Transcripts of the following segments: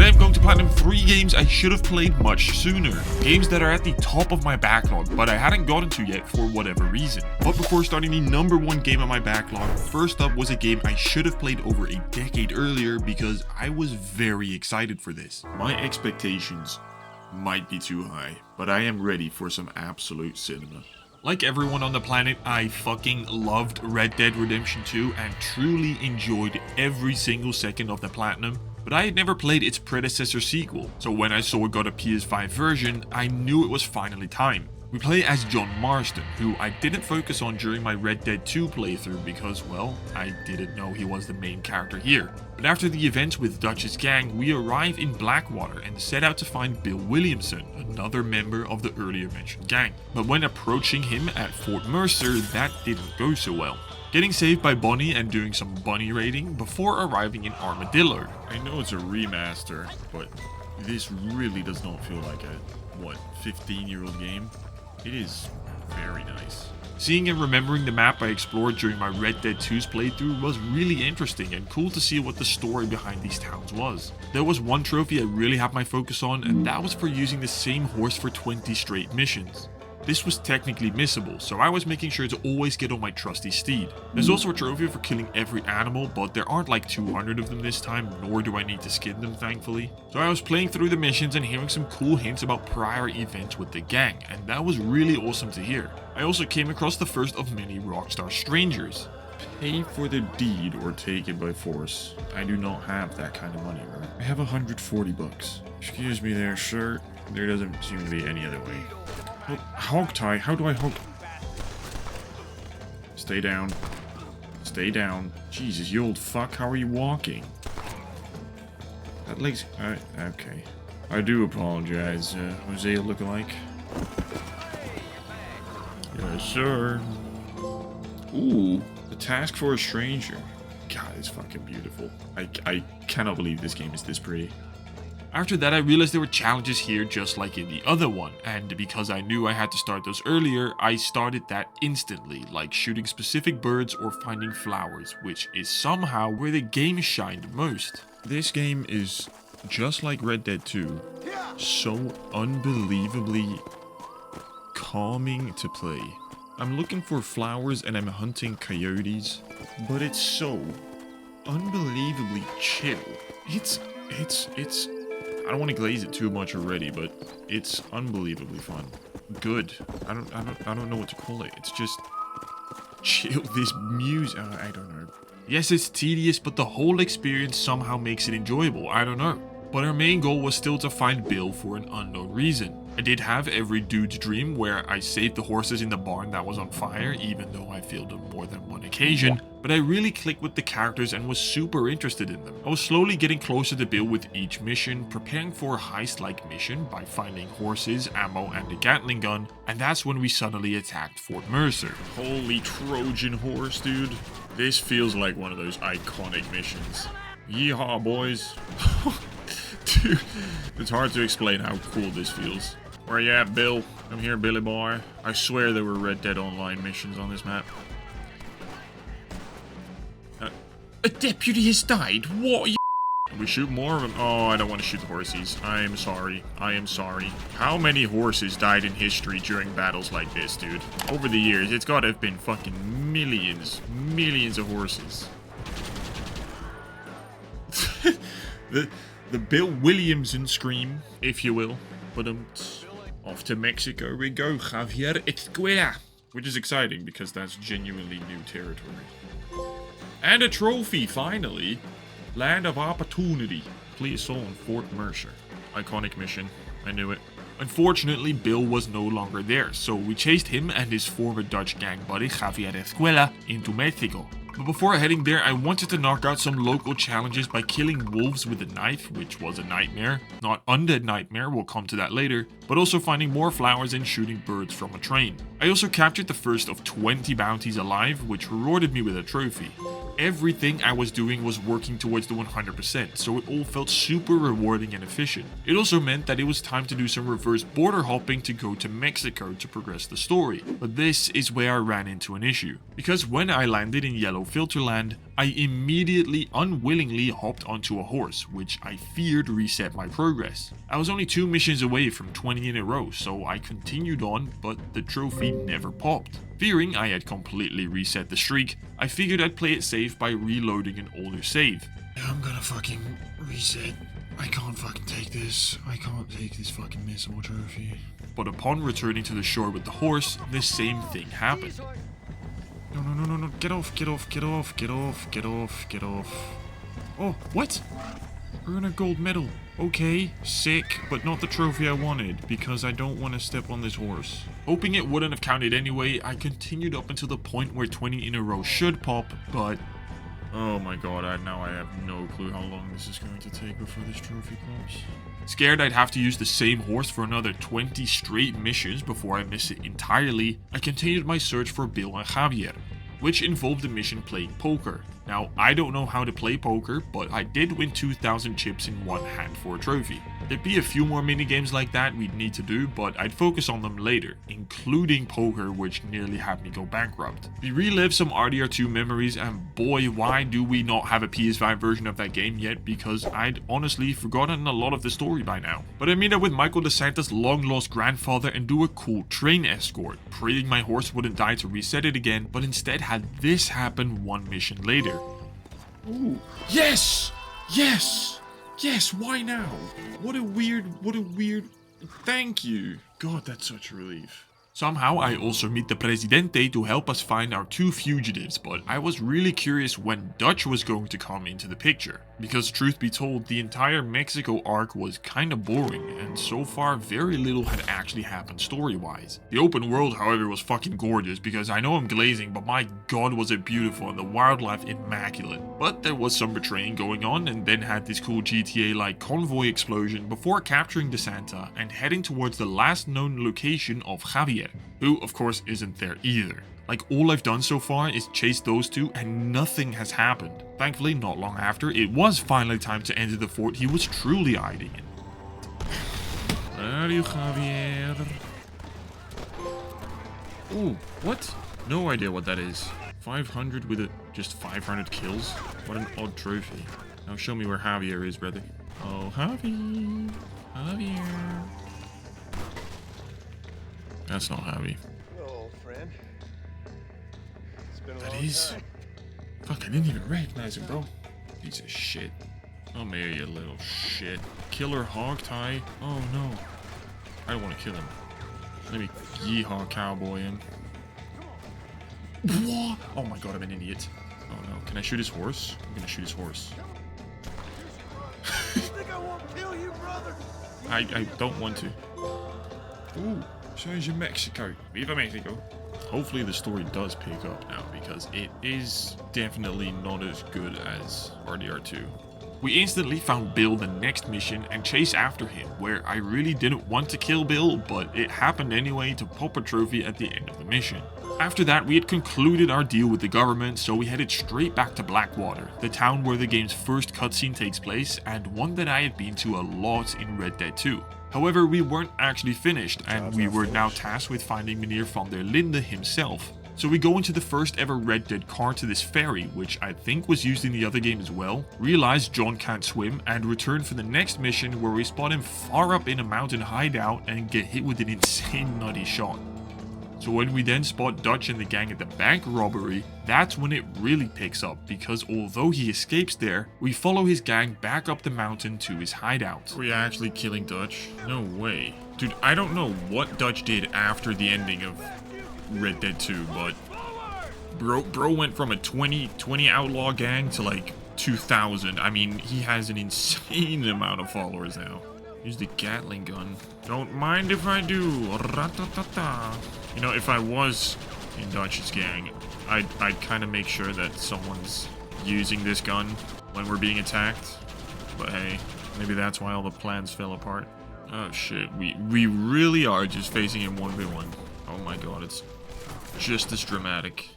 I'm going to platinum 3 games I should have played much sooner. Games that are at the top of my backlog, but I hadn't gotten to yet for whatever reason. But before starting the number 1 game on my backlog, first up was a game I should have played over a decade earlier because I was very excited for this. My expectations might be too high, but I am ready for some absolute cinema. Like everyone on the planet, I fucking loved Red Dead Redemption 2 and truly enjoyed every single second of the platinum, but I had never played its predecessor sequel, so when I saw it got a PS5 version, I knew it was finally time. We play as John Marston, who I didn't focus on during my Red Dead 2 playthrough because, well, I didn't know he was the main character here. But after the events with Dutch's gang, we arrive in Blackwater and set out to find Bill Williamson, another member of the earlier mentioned gang. But when approaching him at Fort Mercer, that didn't go so well. Getting saved by Bonnie and doing some bunny raiding before arriving in Armadillo. I know it's a remaster, but this really does not feel like a, 15-year-old game? It is very nice. Seeing and remembering the map I explored during my Red Dead 2's playthrough was really interesting and cool to see what the story behind these towns was. There was one trophy I really had my focus on, and that was for using the same horse for 20 straight missions. This was technically missable, so I was making sure to always get on my trusty steed. There's also a trophy for killing every animal, but there aren't like 200 of them this time, nor do I need to skin them thankfully. So I was playing through the missions and hearing some cool hints about prior events with the gang, and that was really awesome to hear. I also came across the first of many Rockstar strangers. Pay for the deed or take it by force. I do not have that kind of money, right? I have 140 bucks. Excuse me there, sir. There doesn't seem to be any other way. Hog tie? How do I hog? Stay down. Stay down. Jesus, you old fuck, how are you walking? That leg's... okay. I do apologize, Hosea lookalike. Yes, sir. Ooh, the task for a stranger. God, it's fucking beautiful. I cannot believe this game is this pretty. After that, I realized there were challenges here just like in the other one, and because I knew I had to start those earlier, I started that instantly, like shooting specific birds or finding flowers, which is somehow where the game shined most. This game is, just like Red Dead 2, so unbelievably calming to play. I'm looking for flowers and I'm hunting coyotes, but it's so unbelievably chill. It's I don't want to glaze it too much already, but it's unbelievably fun. Good. I don't know what to call it. It's just chill. This music, I don't know. Yes, it's tedious, but the whole experience somehow makes it enjoyable. I don't know. But our main goal was still to find Bill for an unknown reason. I did have every dude's dream where I saved the horses in the barn that was on fire, even though I failed on more than one occasion, but I really clicked with the characters and was super interested in them. I was slowly getting closer to Bill with each mission, preparing for a heist-like mission by finding horses, ammo, and a Gatling gun, and that's when we suddenly attacked Fort Mercer. Holy Trojan horse, dude. This feels like one of those iconic missions. Yeehaw, boys. Dude, it's hard to explain how cool this feels. Where you at, Bill? I'm here, Billy boy. I swear there were Red Dead Online missions on this map. A deputy has died? What are you... We shoot more of them? Oh, I don't want to shoot the horses. I am sorry. I am sorry. How many horses died in history during battles like this, dude? Over the years, it's gotta have been fucking millions of horses. The Bill Williamson scream, if you will. But off to Mexico we go, Javier Escuela. Which is exciting because that's genuinely new territory. And a trophy, finally. Land of Opportunity. Complete assault on Fort Mercer. Iconic mission. I knew it. Unfortunately, Bill was no longer there, so we chased him and his former Dutch gang buddy, Javier Escuela, into Mexico. But before heading there, I wanted to knock out some local challenges by killing wolves with a knife, which was a nightmare. Not undead nightmare, we'll come to that later, but also finding more flowers and shooting birds from a train. I also captured the first of 20 bounties alive, which rewarded me with a trophy. Everything I was doing was working towards the 100%, so it all felt super rewarding and efficient. It also meant that it was time to do some reverse border hopping to go to Mexico to progress the story. But this is where I ran into an issue. Because when I landed in Yellow Filter Land, I immediately unwillingly hopped onto a horse, which I feared reset my progress. I was only 2 missions away from 20 in a row, so I continued on, but the trophy never popped. Fearing I had completely reset the streak, I figured I'd play it safe by reloading an older save. I'm gonna fucking reset. I can't fucking take this. I can't take this fucking missable trophy. But upon returning to the shore with the horse, the same thing happened. No, no, no, no, no. Get off, get off, get off, get off, get off, get off. Oh, what? Earn a gold medal. Okay, sick, but not the trophy I wanted, because I don't want to step on this horse. Hoping it wouldn't have counted anyway, I continued up until the point where 20 in a row should pop, but... Oh my god, now I have no clue how long this is going to take before this trophy pops. Scared I'd have to use the same horse for another 20 straight missions before I miss it entirely, I continued my search for Bill and Javier, which involved a mission playing poker. Now, I don't know how to play poker, but I did win 2,000 chips in one hand for a trophy. There'd be a few more minigames like that we'd need to do, but I'd focus on them later, including poker, which nearly had me go bankrupt. We relived some RDR2 memories, and boy, why do we not have a PS5 version of that game yet, because I'd honestly forgotten a lot of the story by now. But I meet up with Michael DeSantis' long-lost grandfather and do a cool train escort, praying my horse wouldn't die to reset it again, but instead had this happen one mission later. Ooh. Yes! Yes! Yes, why now? What a weird... Thank you. God, that's such a relief. Somehow I also meet the Presidente to help us find our 2 fugitives, but I was really curious when Dutch was going to come into the picture. Because truth be told, the entire Mexico arc was kinda boring, and so far very little had actually happened story-wise. The open world, however, was fucking gorgeous, because I know I'm glazing, but my god was it beautiful and the wildlife immaculate. But there was some betraying going on, and then had this cool GTA-like convoy explosion before capturing DeSanta and heading towards the last known location of Javier, who of course isn't there either. Like, all I've done so far is chase those 2 and nothing has happened. Thankfully, not long after, it was finally time to enter the fort he was truly hiding in. Where are you, Javier? Ooh, what? No idea what that is. 500 with just 500 kills? What an odd trophy. Now show me where Javier is, brother. Oh, Javier. Javier. That's not Javi. Hello, friend. It's been a That long is. time. Fuck, I didn't even recognize him, bro. Piece of shit. Come here, you little shit. Killer hog tie. Oh no. I don't want to kill him. Let me yeehaw cowboy him. What? Oh my god, I'm an idiot. Oh no. Can I shoot his horse? I'm gonna shoot his horse. You think I won't kill you, brother? I don't want to. Ooh, so's in Mexico. Viva Mexico. Hopefully the story does pick up now, because it is definitely not as good as RDR2. We instantly found Bill the next mission and chased after him, where I really didn't want to kill Bill, but it happened anyway to pop a trophy at the end of the mission. After that, we had concluded our deal with the government, so we headed straight back to Blackwater, the town where the game's first cutscene takes place, and one that I had been to a lot in Red Dead 2. However, we weren't actually finished, and we were now tasked with finding Meneer van der Linde himself. So we go into the first ever Red Dead car to this ferry, which I think was used in the other game as well, realize John can't swim, and return for the next mission where we spot him far up in a mountain hideout and get hit with an insane nutty shot. So when we then spot Dutch and the gang at the bank robbery, that's when it really picks up, because although he escapes there, we follow his gang back up the mountain to his hideout. Are we actually killing Dutch? No way. Dude, I don't know what Dutch did after the ending of Red Dead 2, but bro went from a 20 outlaw gang to like 2,000. I mean, he has an insane amount of followers now. Here's the Gatling gun. Don't mind if I do. Ra-ta-ta-ta. You know, if I was in Dutch's gang, I'd kind of make sure that someone's using this gun when we're being attacked. But hey, maybe that's why all the plans fell apart. Oh shit, we really are just facing him 1v1. Oh my god, it's just as dramatic.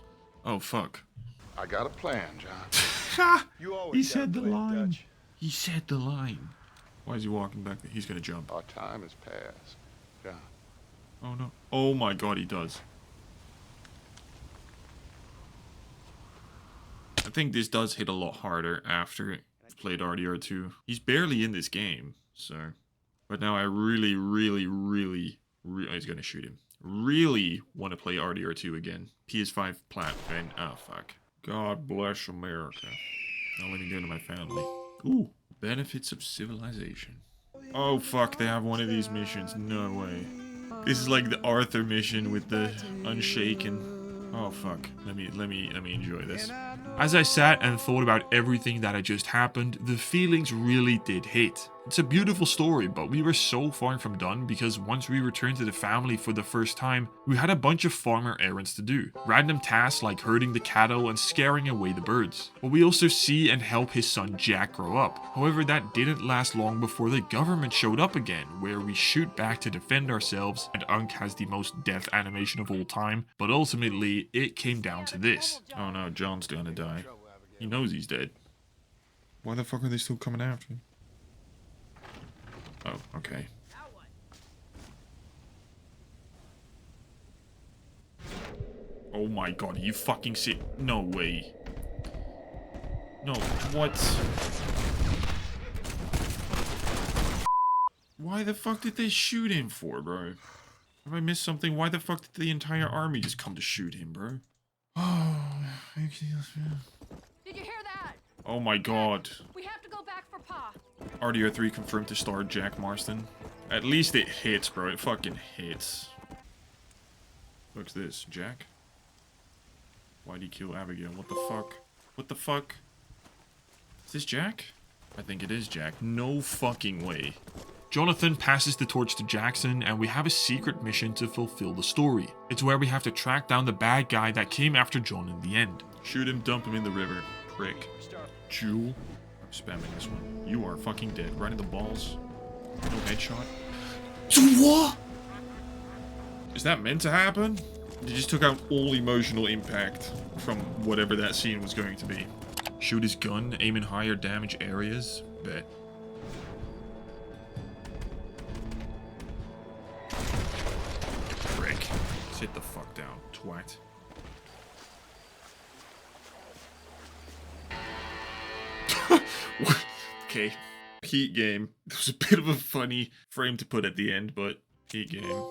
Oh, fuck. I got a plan, John. You always He got a said the plan, line. Dutch. He said the line. Why is he walking back there? He's gonna jump. Our time has passed, John. Oh no. Oh my god, he does. I think this does hit a lot harder after I've played RDR2. He's barely in this game, so. But now I really, he's gonna shoot him. Really want to play RDR2 again. PS5 plat, and oh fuck. God bless America. Now let me go to my family. Ooh, benefits of civilization. Oh fuck, they have one of these missions. No way. This is like the Arthur mission with the Unshaken. Oh fuck. Let me enjoy this. As I sat and thought about everything that had just happened, the feelings really did hit. It's a beautiful story, but we were so far from done because once we returned to the family for the first time, we had a bunch of farmer errands to do. Random tasks like herding the cattle and scaring away the birds. But we also see and help his son Jack grow up. However, that didn't last long before the government showed up again, where we shoot back to defend ourselves, and Unk has the most death animation of all time, but ultimately, it came down to this. Oh no, John's gonna die. He knows he's dead. Why the fuck are they still coming after him? Oh, okay. Oh my god, you fucking see? No way. No, what? Why the fuck did they shoot him for, bro? Have I missed something? Why the fuck did the entire army just come to shoot him, bro? Oh, Did you hear that? oh my god. We have to go back for Pa. RDR3 confirmed to star Jack Marston. At least it hits, bro. It fucking hits. What's this? Jack? Why'd he kill Abigail? What the fuck? What the fuck? Is this Jack? I think it is Jack. No fucking way. Jonathan passes the torch to Jackson, and we have a secret mission to fulfill the story. It's where we have to track down the bad guy that came after John in the end. Shoot him, dump him in the river. Prick. Jewel. I'm spamming this one. You are fucking dead. Right in the balls. No headshot. What? Is that meant to happen? They just took out all emotional impact from whatever that scene was going to be. Shoot his gun, aim in higher damage areas. Bet. Frick. Sit the fuck down, twat. Okay. Heat game. It was a bit of a funny frame to put at the end, but heat game.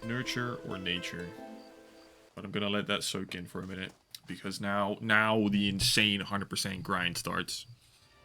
Nurture or nature. But I'm gonna let that soak in for a minute. Because now the insane 100% grind starts.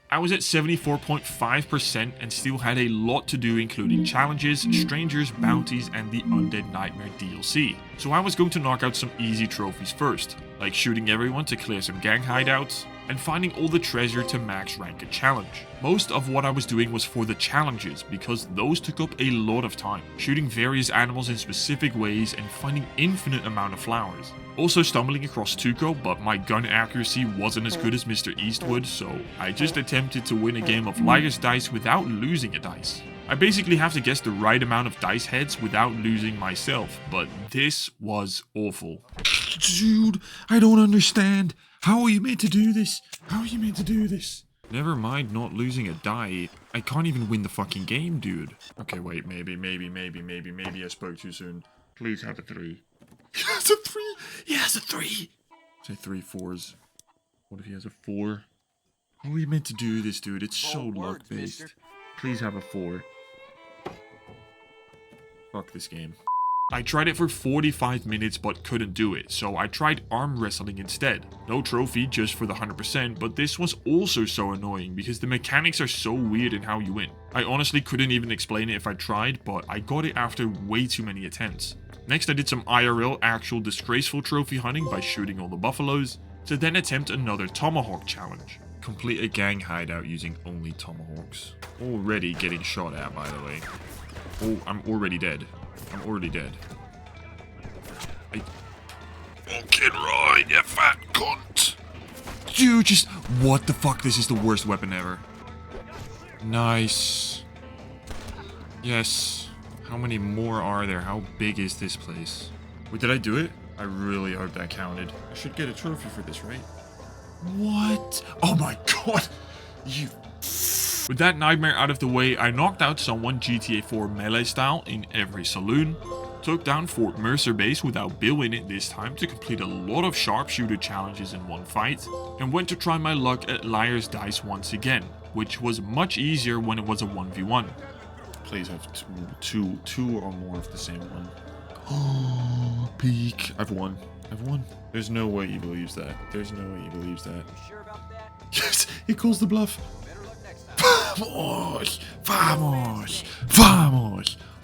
I was at 74.5% and still had a lot to do, including challenges, strangers, bounties, and the Undead Nightmare DLC. So I was going to knock out some easy trophies first, like shooting everyone to clear some gang hideouts, and finding all the treasure to max rank a challenge. Most of what I was doing was for the challenges, because those took up a lot of time, shooting various animals in specific ways and finding infinite amount of flowers. Also stumbling across Tuco, but my gun accuracy wasn't as good as Mr. Eastwood, so I just attempted to win a game of Liar's Dice without losing a dice. I basically have to guess the right amount of dice heads without losing myself, but this was awful. Dude, I don't understand. How are you meant to do this? How are you meant to do this? Never mind not losing a die. I can't even win the fucking game, dude. Okay, wait, maybe I spoke too soon. Please have a 3. He has a 3! He has a 3! Say 3 4s. What if he has a 4? How are you meant to do this, dude? It's so luck-based. Please have a 4. Fuck this game. I tried it for 45 minutes but couldn't do it, so I tried arm wrestling instead. No trophy, just for the 100%, but this was also so annoying because the mechanics are so weird in how you win. I honestly couldn't even explain it if I tried, but I got it after way too many attempts. Next I did some IRL actual disgraceful trophy hunting by shooting all the buffaloes, to then attempt another tomahawk challenge. Complete a gang hideout using only tomahawks. Already getting shot at, by the way. Oh, I'm already dead. I'm already dead. Fucking right, you fat cunt! Dude, just... What the fuck? This is the worst weapon ever. Nice. Yes. How many more are there? How big is this place? Wait, did I do it? I really hope that counted. I should get a trophy for this, right? What? Oh my god! You... With that nightmare out of the way, I knocked out someone GTA 4 melee style in every saloon, took down Fort Mercer base without Bill in it this time to complete a lot of sharpshooter challenges in one fight, and went to try my luck at Liar's Dice once again, which was much easier when it was a 1v1. Please have two or more of the same one. Oh, peak. I've won. There's no way he believes that. Sure about that? Yes, he calls the bluff. Better luck next time. Vamos!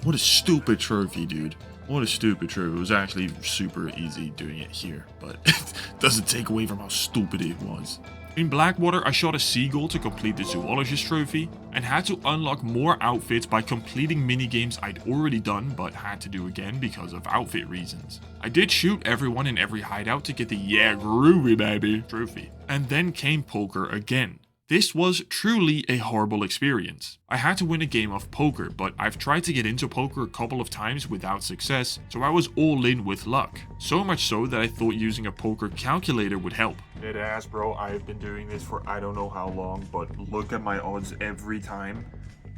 What a stupid trophy, dude. What a stupid trophy. It was actually super easy doing it here, but it doesn't take away from how stupid it was. In Blackwater, I shot a seagull to complete the zoologist trophy, and had to unlock more outfits by completing minigames I'd already done but had to do again because of outfit reasons. I did shoot everyone in every hideout to get the "yeah groovy baby" trophy. And then came poker again. This was truly a horrible experience. I had to win a game of poker, but I've tried to get into poker a couple of times without success, so I was all in with luck. So much so that I thought using a poker calculator would help. Dead ass, bro. I've been doing this for I don't know how long, but look at my odds every time.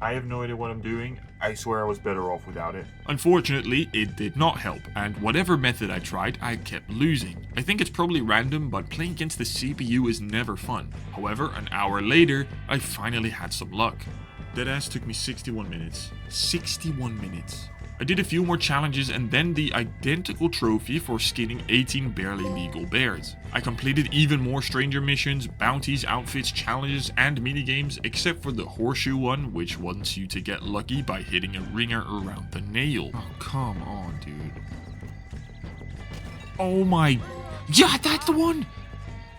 I have no idea what I'm doing. I swear I was better off without it. Unfortunately, it did not help, and whatever method I tried, I kept losing. I think it's probably random, but playing against the CPU is never fun. However, an hour later, I finally had some luck. Deadass took me 61 minutes. 61 minutes. I did a few more challenges and then the identical trophy for skinning 18 barely legal bears. I completed even more stranger missions, bounties, outfits, challenges, and minigames, except for the horseshoe one, which wants you to get lucky by hitting a ringer around the nail. Oh, come on, dude. Oh my... Yeah, that's the one!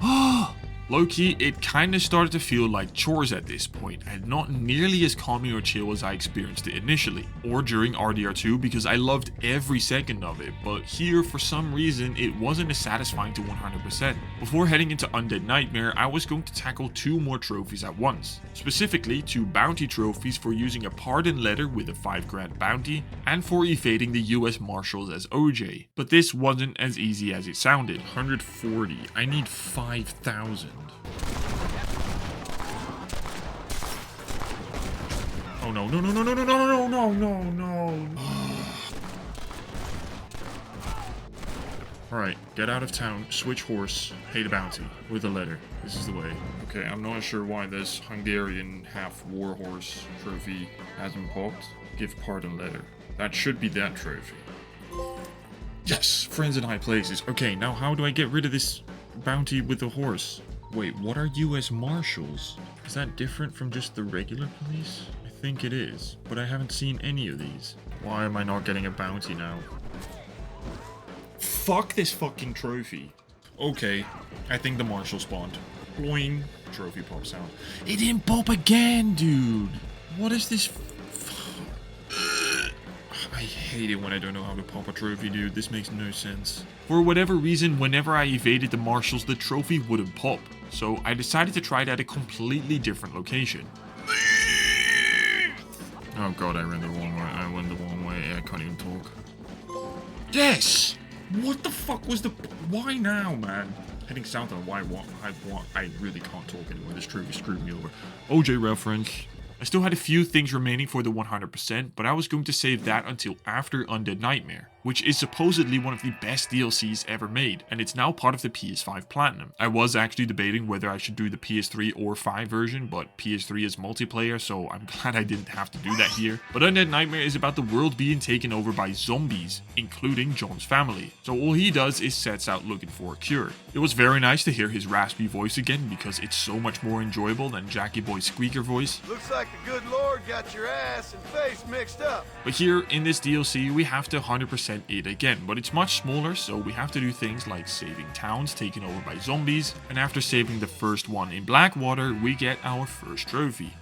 Oh... Low-key, it kinda started to feel like chores at this point, and not nearly as calming or chill as I experienced it initially, or during RDR2 because I loved every second of it, but here, for some reason, it wasn't as satisfying to 100%. Before heading into Undead Nightmare, I was going to tackle 2 more trophies at once. Specifically, 2 bounty trophies for using a pardon letter with a $5,000 bounty, and for evading the US Marshals as OJ. But this wasn't as easy as it sounded. 140. I need 5,000. Oh no, no, no, no, no, no, no, no, no, no. Alright, get out of town, switch horse, pay the bounty, with a letter. This is the way. Okay, I'm not sure why this Hungarian half-war horse trophy hasn't popped. Give pardon letter. That should be that trophy. Yes! Friends in high places. Okay, now how do I get rid of this bounty with the horse? Wait, what are US Marshals? Is that different from just the regular police? I think it is, but I haven't seen any of these. Why am I not getting a bounty now? Fuck this fucking trophy. Okay, I think the Marshal spawned. Boing. Trophy pops out. It didn't pop again, dude. What is this? I hate it when I don't know how to pop a trophy, dude. This makes no sense. For whatever reason, whenever I evaded the Marshals, the trophy wouldn't pop. So I decided to try it at a completely different location. Oh god, I ran the wrong way. I went the wrong way. I can't even talk. Yes! What the fuck was the... Why now, man? Heading south on why I really can't talk anymore. This trophy screwed me over. OJ reference. I still had a few things remaining for the 100%, but I was going to save that until after Undead Nightmare, which is supposedly one of the best DLCs ever made, and it's now part of the PS5 Platinum. I was actually debating whether I should do the PS3 or 5 version, but PS3 is multiplayer, so I'm glad I didn't have to do that here. But Undead Nightmare is about the world being taken over by zombies, including John's family. So all he does is sets out looking for a cure. It was very nice to hear his raspy voice again, because it's so much more enjoyable than Jackie Boy's squeaker voice. Looks like the good Lord got your ass and face mixed up. But here in this DLC, we have to 100% it again, but it's much smaller, so we have to do things like saving towns taken over by zombies, and after saving the first one in Blackwater, we get our first trophy.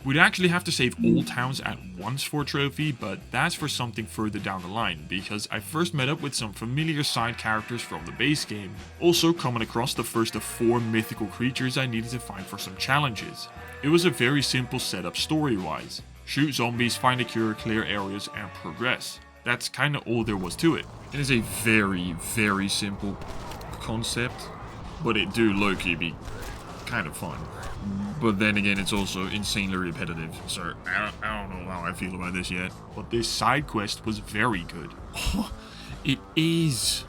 We'd actually have to save all towns at once for a trophy, but that's for something further down the line, because I first met up with some familiar side characters from the base game, also coming across the first of 4 mythical creatures I needed to find for some challenges. It was a very simple setup story-wise. shoot zombies, find a cure, clear areas, and progress. That's kinda all there was to it. It is a very, very simple concept, but it do low-key be kind of fun. But then again, it's also insanely repetitive, so I don't know how I feel about this yet. But this side quest was very good. Oh, it is.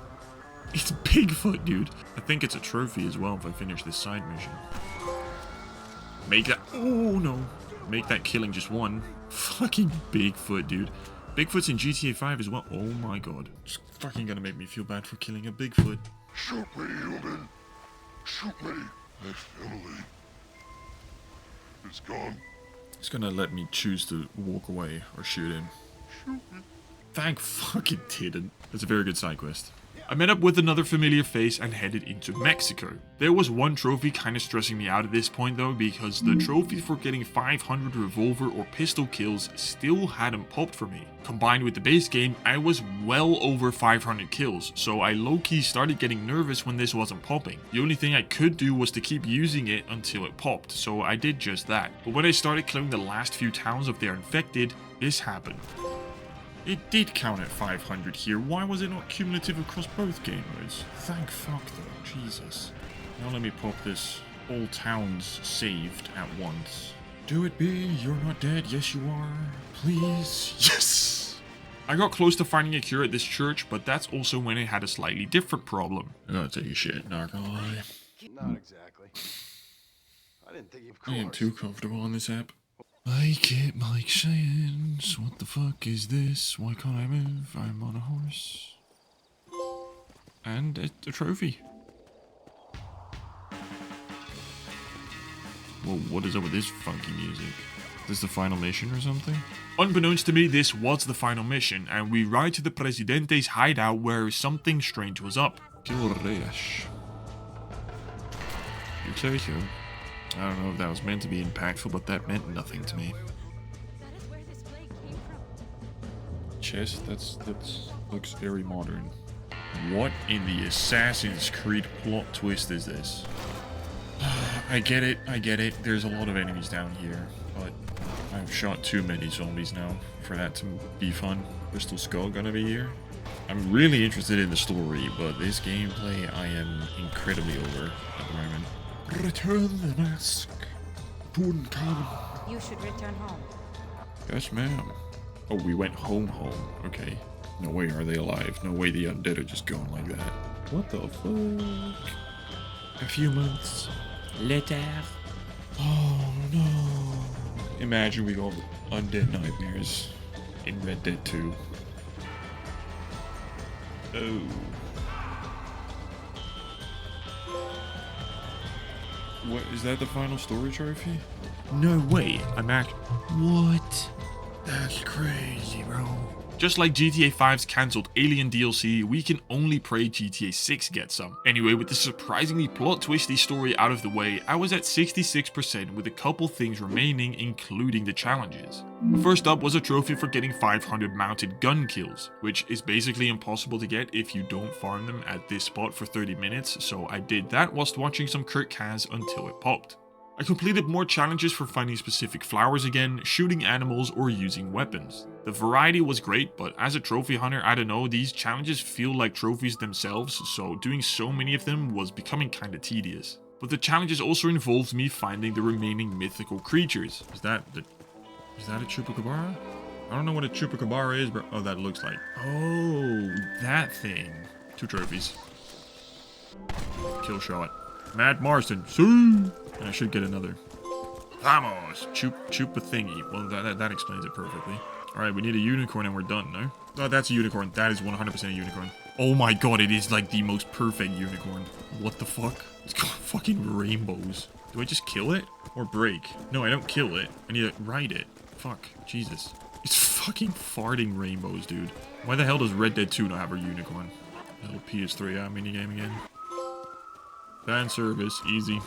It's Bigfoot, dude. I think it's a trophy as well if I finish this side mission. Make that. Oh no. Make that killing just one. Fucking Bigfoot, dude. Bigfoot's in GTA 5 as well. Oh my god. It's fucking gonna make me feel bad for killing a Bigfoot. Shoot me, human. Shoot me. My family is gone. It's gonna let me choose to walk away or shoot him. Shoot me. Thank fucking didn't. That's a very good side quest. I met up with another familiar face and headed into Mexico. There was one trophy kinda stressing me out at this point though, because the trophy for getting 500 revolver or pistol kills still hadn't popped for me. Combined with the base game, I was well over 500 kills, so I low-key started getting nervous when this wasn't popping. The only thing I could do was to keep using it until it popped, so I did just that. But when I started clearing the last few towns of their infected, this happened. It did count at 500 here. Why was it not cumulative across both game modes? Thank fuck though. Jesus. Now let me pop this all towns saved at once. Do it, B. You're not dead. Yes, you are. Please. Yes! I got close to finding a cure at this church, but that's also when I had a slightly different problem. I gotta take a shit, not gonna lie. Not exactly. I didn't think of I am course. too comfortable on this app. I get Mike saying, what the fuck is this? Why can't I move? I'm on a horse. And it's a trophy. Whoa, what is up with this funky music? Is this the final mission or something? Unbeknownst to me, this was the final mission, and we ride to the Presidente's hideout where something strange was up. You say so. I don't know if that was meant to be impactful, but that meant nothing to me. That is where this plague came from. Chest, that's looks very modern. What in the Assassin's Creed plot twist is this? I get it. There's a lot of enemies down here, but I've shot too many zombies now for that to be fun. Crystal Skull gonna be here? I'm really interested in the story, but this gameplay I am incredibly over at the moment. Return the mask. You should return home. Yes, ma'am. Oh, we went home. Okay. No way are they alive. No way the undead are just going like that. What the fuck? A few months later. Oh no. Imagine we got undead nightmares in Red Dead 2. Oh. What, is that the final story trophy? No way, I'm act- What? That's crazy, bro. Just like GTA 5's cancelled Alien DLC, we can only pray GTA 6 gets some. Anyway, with the surprisingly plot twisty story out of the way, I was at 66% with a couple things remaining, including the challenges. First up was a trophy for getting 500 mounted gun kills, which is basically impossible to get if you don't farm them at this spot for 30 minutes, so I did that whilst watching some Kurt Kaz until it popped. I completed more challenges for finding specific flowers again, shooting animals, or using weapons. The variety was great, but as a trophy hunter, I don't know, these challenges feel like trophies themselves, so doing so many of them was becoming kinda tedious. But the challenges also involved me finding the remaining mythical creatures. Is that a chupacabra? I don't know what a chupacabra is, but oh, that looks like. Oh, that thing. 2 trophies. Kill shot. Matt Marston. See? And I should get another. Vamos! Chupa thingy. Well, that explains it perfectly. Alright, we need a unicorn and we're done, no? Oh, that's a unicorn. That is 100% a unicorn. Oh my god, it is like the most perfect unicorn. What the fuck? It's got fucking rainbows. Do I just kill it? Or break? No, I don't kill it. I need to ride it. Fuck. Jesus. It's fucking farting rainbows, dude. Why the hell does Red Dead 2 not have a unicorn? Little PS3 minigame again. Fan service. Easy.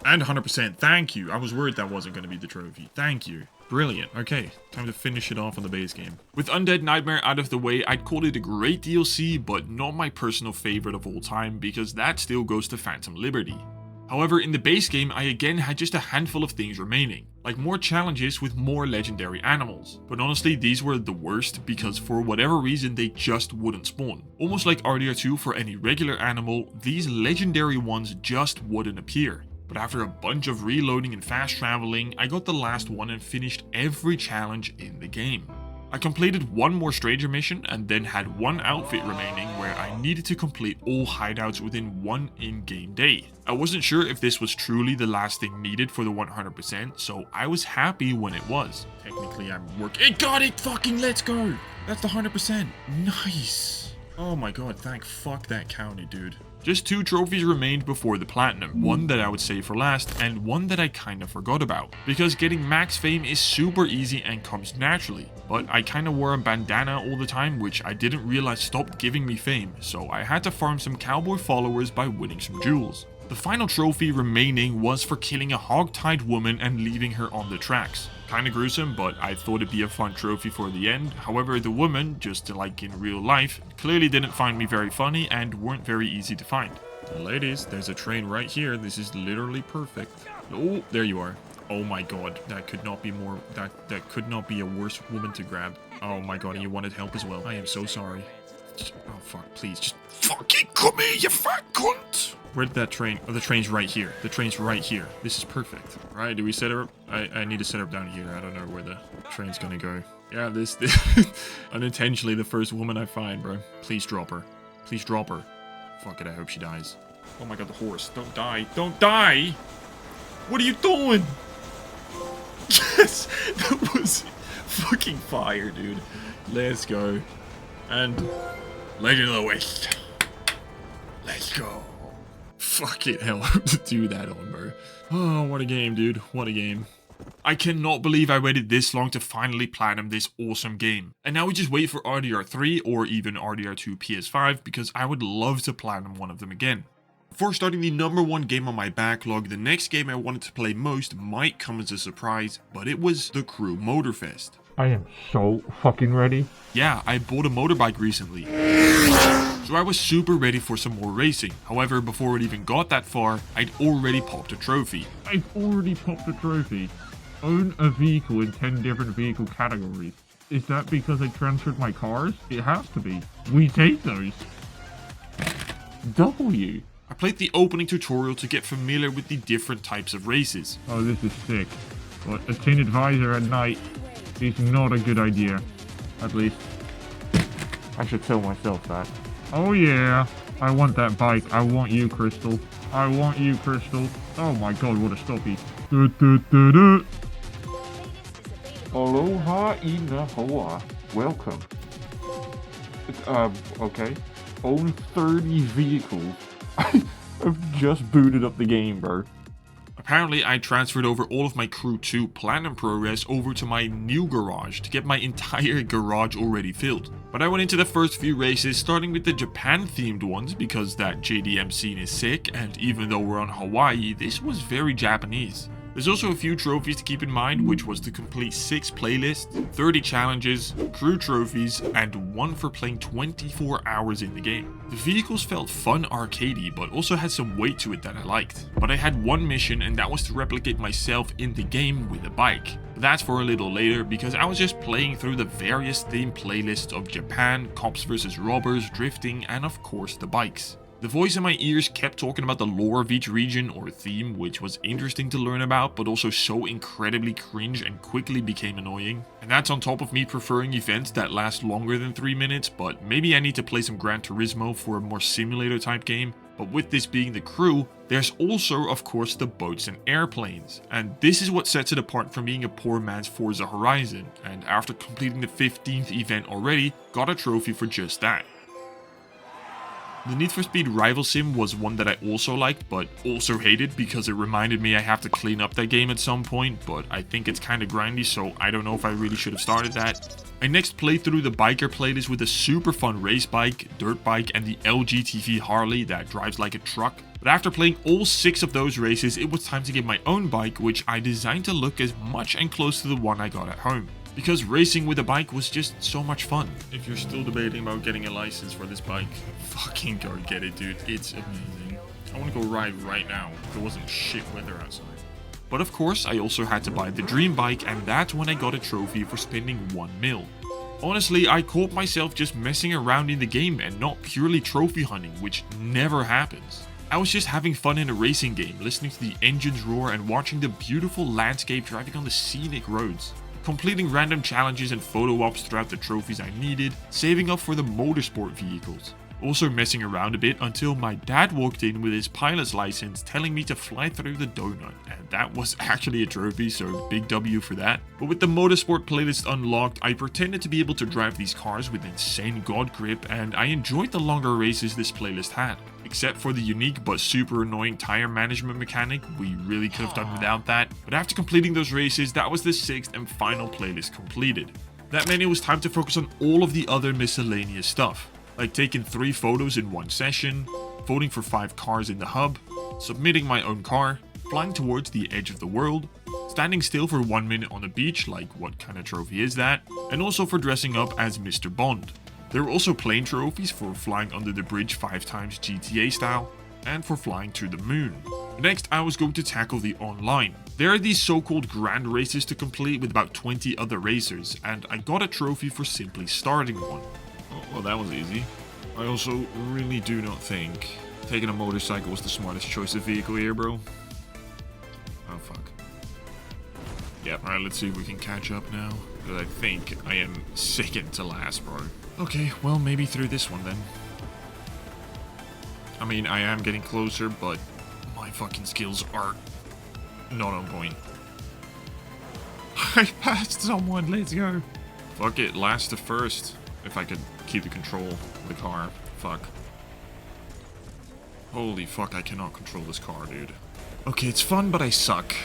And 100%. Thank you. I was worried that wasn't going to be the trophy. Thank you. Brilliant. Okay, time to finish it off on the base game. With Undead Nightmare out of the way, I'd call it a great DLC, but not my personal favorite of all time because that still goes to Phantom Liberty. However, in the base game, I again had just a handful of things remaining, like more challenges with more legendary animals. But honestly, these were the worst because for whatever reason, they just wouldn't spawn. Almost like RDR2 for any regular animal, these legendary ones just wouldn't appear. But after a bunch of reloading and fast traveling, I got the last one and finished every challenge in the game. I completed one more stranger mission and then had one outfit remaining where I needed to complete all hideouts within one in-game day. I wasn't sure if this was truly the last thing needed for the 100%, so I was happy when it was. Technically I'm working. It got it! Fucking let's go! That's the 100%. Nice! Oh my god, thank fuck that counted, dude. Just 2 trophies remained before the platinum, one that I would save for last and one that I kinda forgot about. Because getting max fame is super easy and comes naturally, but I kinda wore a bandana all the time which I didn't realize stopped giving me fame, so I had to farm some cowboy followers by winning some jewels. The final trophy remaining was for killing a hog-tied woman and leaving her on the tracks. Kinda gruesome, but I thought it'd be a fun trophy for the end. However, the woman, just like in real life, clearly didn't find me very funny and weren't very easy to find. Ladies, there's a train right here. This is literally perfect. Oh, there you are. Oh my god, that could not be more, that could not be a worse woman to grab. Oh my god, and you wanted help as well. I am so sorry. Oh fuck, please, just fucking come here, you fat cunt! Where did that train? Oh, the train's right here. The train's right here. This is perfect. Alright, do we set her up? I need to set her up down here. I don't know where the train's gonna go. Yeah, this unintentionally the first woman I find, bro. Please drop her. Please drop her. Fuck it, I hope she dies. Oh my god, the horse. Don't die. Don't die! What are you doing? Yes! That was fucking fire, dude. Let's go. And Legend of the West. Let's go. Fucking hell, to do that on, bro. Oh, what a game, dude. What a game. I cannot believe I waited this long to finally platinum this awesome game. And now we just wait for RDR3 or even RDR2 PS5 because I would love to platinum one of them again. Before starting the #1 game on my backlog, the next game I wanted to play most might come as a surprise, but it was the Crew Motorfest. I am so fucking ready. Yeah, I bought a motorbike recently. So I was super ready for some more racing. However, before it even got that far, I'd already popped a trophy. I've already popped a trophy. Own a vehicle in 10 different vehicle categories. Is that because I transferred my cars? It has to be. We take those. W. I played the opening tutorial to get familiar with the different types of races. Oh, this is sick. But a tinted visor at night is not a good idea. At least, I should tell myself that. Oh yeah, I want that bike. I want you, Crystal. I want you, Crystal. Oh my god, what a stoppie. Aloha inahoa. Welcome. Okay. Own 30 vehicles. I've just booted up the game, bro. Apparently, I transferred over all of my Crew 2 Platinum progress over to my new garage to get my entire garage already filled. But I went into the first few races starting with the Japan themed ones because that JDM scene is sick, and even though we're on Hawaii, this was very Japanese. There's also a few trophies to keep in mind, which was to complete 6 playlists, 30 challenges, crew trophies, and 1 for playing 24 hours in the game. The vehicles felt fun arcadey, but also had some weight to it that I liked. But I had one mission, and that was to replicate myself in the game with a bike. But that's for a little later, because I was just playing through the various theme playlists of Japan, cops vs robbers, drifting, and of course the bikes. The voice in my ears kept talking about the lore of each region or theme, which was interesting to learn about, but also so incredibly cringe and quickly became annoying. And that's on top of me preferring events that last longer than 3 minutes, but maybe I need to play some Gran Turismo for a more simulator type game. But with this being the crew, there's also of course the boats and airplanes. And this is what sets it apart from being a poor man's Forza Horizon, and after completing the 15th event already, got a trophy for just that. The Need for Speed Rival Sim was one that I also liked, but also hated because it reminded me I have to clean up that game at some point, but I think it's kinda grindy, so I don't know if I really should have started that. I next played through the biker playlist with a super fun race bike, dirt bike, and the LGTV Harley that drives like a truck. But after playing all 6 of those races, it was time to get my own bike, which I designed to look as much and close to the one I got at home. Because racing with a bike was just so much fun. If you're still debating about getting a license for this bike, fucking go get it, dude. It's amazing. I want to go ride right now. There wasn't shit weather outside. But of course, I also had to buy the dream bike, and that's when I got a trophy for spending 1 mil. Honestly, I caught myself just messing around in the game and not purely trophy hunting, which never happens. I was just having fun in a racing game, listening to the engines roar and watching the beautiful landscape driving on the scenic roads. Completing random challenges and photo ops throughout the trophies I needed, saving up for the motorsport vehicles. Also messing around a bit until my dad walked in with his pilot's license telling me to fly through the donut, and that was actually a trophy, so big W for that. But with the motorsport playlist unlocked, I pretended to be able to drive these cars with insane god grip, and I enjoyed the longer races this playlist had. Except for the unique but super annoying tire management mechanic, we really could have done without that. But after completing those races, that was the 6th and final playlist completed. That meant it was time to focus on all of the other miscellaneous stuff, like taking 3 photos in one session, voting for 5 cars in the hub, submitting my own car, flying towards the edge of the world, standing still for 1 minute on the beach, like what kind of trophy is that, and also for dressing up as Mr. Bond. There were also plane trophies for flying under the bridge 5 times GTA style, and for flying to the moon. Next, I was going to tackle the online. There are these so-called grand races to complete with about 20 other racers, and I got a trophy for simply starting one. Oh, well, that was easy. I also really do not think taking a motorcycle was the smartest choice of vehicle here, bro. Oh, fuck. Yep, alright, let's see if we can catch up now. Because I think I am second to last, bro. Okay, well, maybe through this one, then. I mean, I am getting closer, but my fucking skills are not on point. I passed someone, let's go. Fuck it, last to first. If I could keep the control of the car. Fuck. Holy fuck, I cannot control this car, dude. Okay, it's fun, but I suck.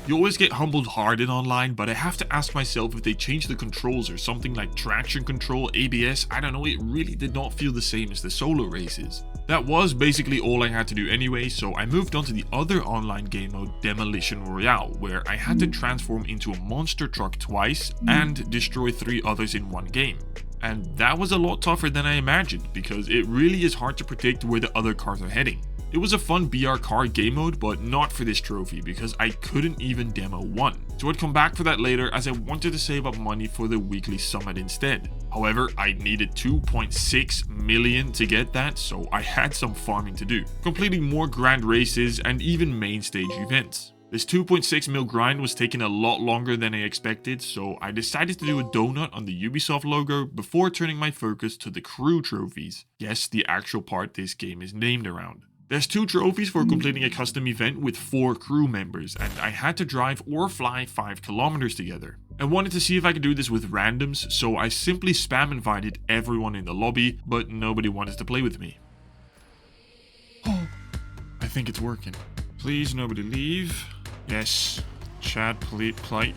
You always get humbled hard in online, but I have to ask myself if they changed the controls or something like traction control, ABS, I don't know, it really did not feel the same as the solo races. That was basically all I had to do anyway, so I moved on to the other online game mode, Demolition Royale, where I had to transform into a monster truck twice and destroy 3 others in one game. And that was a lot tougher than I imagined, because it really is hard to predict where the other cars are heading. It was a fun BR car game mode, but not for this trophy because I couldn't even demo one. So I'd come back for that later as I wanted to save up money for the weekly summit instead. However, I needed 2.6 million to get that, so I had some farming to do, completing more grand races and even main stage events. This 2.6 mil grind was taking a lot longer than I expected, so I decided to do a donut on the Ubisoft logo before turning my focus to the crew trophies. Yes, the actual part this game is named around. There's 2 trophies for completing a custom event with 4 crew members, and I had to drive or fly 5 kilometers together. I wanted to see if I could do this with randoms, so I simply spam invited everyone in the lobby, but nobody wanted to play with me. Oh, I think it's working. Please, nobody leave. Yes. Chad, please,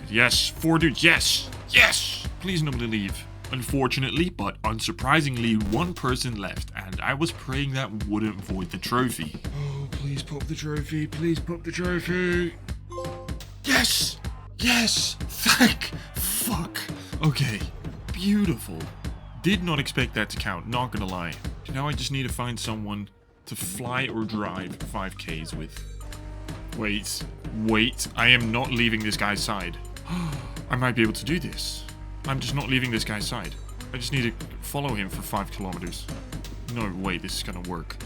yes. 4 dudes, yes! Yes! Please, nobody leave. Unfortunately, but unsurprisingly, 1 person left, and I was praying that wouldn't void the trophy. Oh, please pop the trophy, please pop the trophy. Yes! Yes! Thank fuck. Okay, beautiful. Did not expect that to count, not gonna lie. Now I just need to find someone to fly or drive 5Ks with. Wait, I am not leaving this guy's side. I might be able to do this. I'm just not leaving this guy's side. I just need to follow him for 5 kilometers. No way this is gonna work.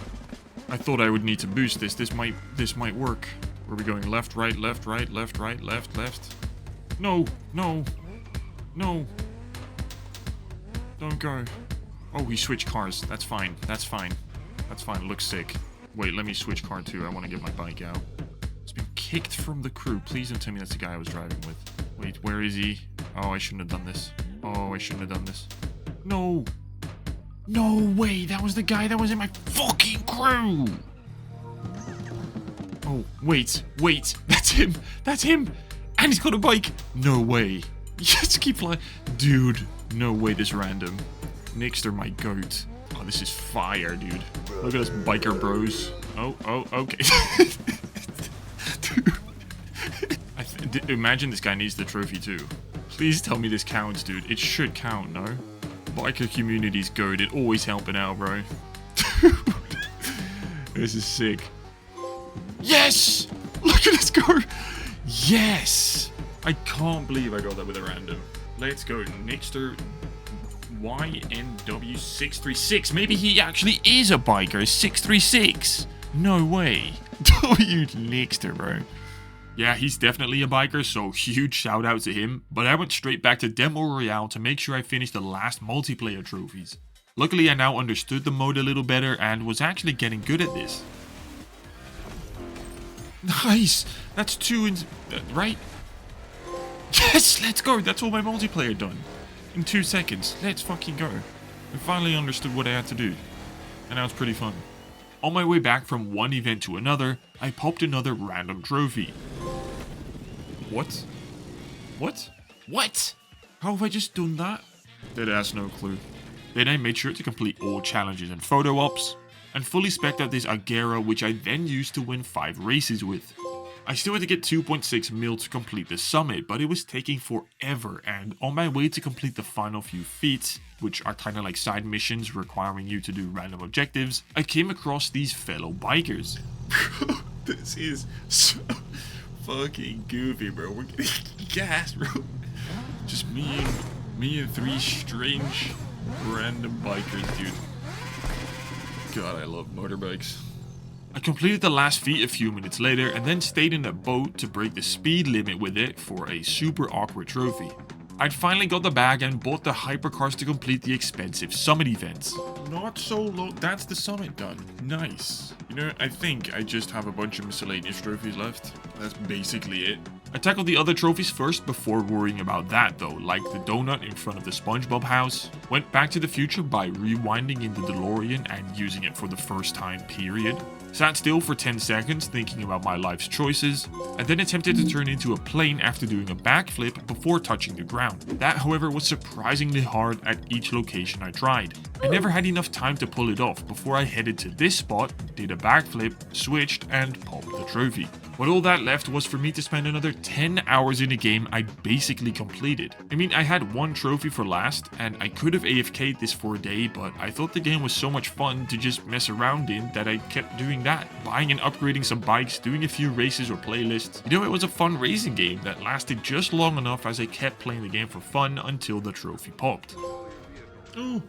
I thought I would need to boost this. This might work. Were we going left, right, left, right, left, right, left, left? No. Don't go. Oh, he switched cars. That's fine. It looks sick. Wait, let me switch car too. I want to get my bike out. It's been kicked from the crew. Please don't tell me that's the guy I was driving with. Wait, where is he? Oh, I shouldn't have done this. No way, that was the guy that was in my fucking crew. Oh, wait, that's him, and he's got a bike. No way. Yes, keep flying. Dude, no way this random. Nixter, my goat. Oh, this is fire, dude. Look at us biker bros. Oh, okay. Dude. Imagine this guy needs the trophy too. Please tell me this counts, dude. It should count, no? Biker community's goated. Always helping out, bro. This is sick. Yes! Look at this go! Yes! I can't believe I got that with a random. Let's go. Nixter YNW636. Maybe he actually is a biker. 636. No way. W Nixter, bro. Yeah, he's definitely a biker, so huge shout out to him. But I went straight back to Demo Royale to make sure I finished the last multiplayer trophies. Luckily, I now understood the mode a little better and was actually getting good at this. Nice! That's 2 in... right? Yes! Let's go! That's all my multiplayer done. In 2 seconds. Let's fucking go. I finally understood what I had to do. And now it's pretty fun. On my way back from one event to another, I popped another random trophy. What? What? What? How have I just done that? Dead ass no clue. Then I made sure to complete all challenges and photo ops, and fully spec'd out this Agera, which I then used to win 5 races with. I still had to get 2.6 mil to complete the summit, but it was taking forever, and on my way to complete the final few feats, which are kinda like side missions requiring you to do random objectives, I came across these fellow bikers. This is so fucking goofy, bro. We're getting gas, bro. Just me and 3 strange random bikers, dude. God, I love motorbikes. I completed the last feat a few minutes later and then stayed in a boat to break the speed limit with it for a super awkward trophy. I'd finally got the bag and bought the hypercars to complete the expensive summit events. Not so low. That's the summit done. Nice. You know, I think I just have a bunch of miscellaneous trophies left. That's basically it. I tackled the other trophies first before worrying about that though, like the donut in front of the SpongeBob house. Went back to the future by rewinding in the DeLorean and using it for the first time, period. Sat still for 10 seconds thinking about my life's choices, and then attempted to turn into a plane after doing a backflip before touching the ground. That, however, was surprisingly hard at each location I tried. I never had enough time to pull it off before I headed to this spot, did a backflip, switched, and popped the trophy. What all that left was for me to spend another 10 hours in a game I basically completed. I mean, I had 1 trophy for last, and I could have AFK'd this for a day, but I thought the game was so much fun to just mess around in that I kept doing that. Buying and upgrading some bikes, doing a few races or playlists. You know, it was a fun racing game that lasted just long enough as I kept playing the game for fun until the trophy popped. Oh,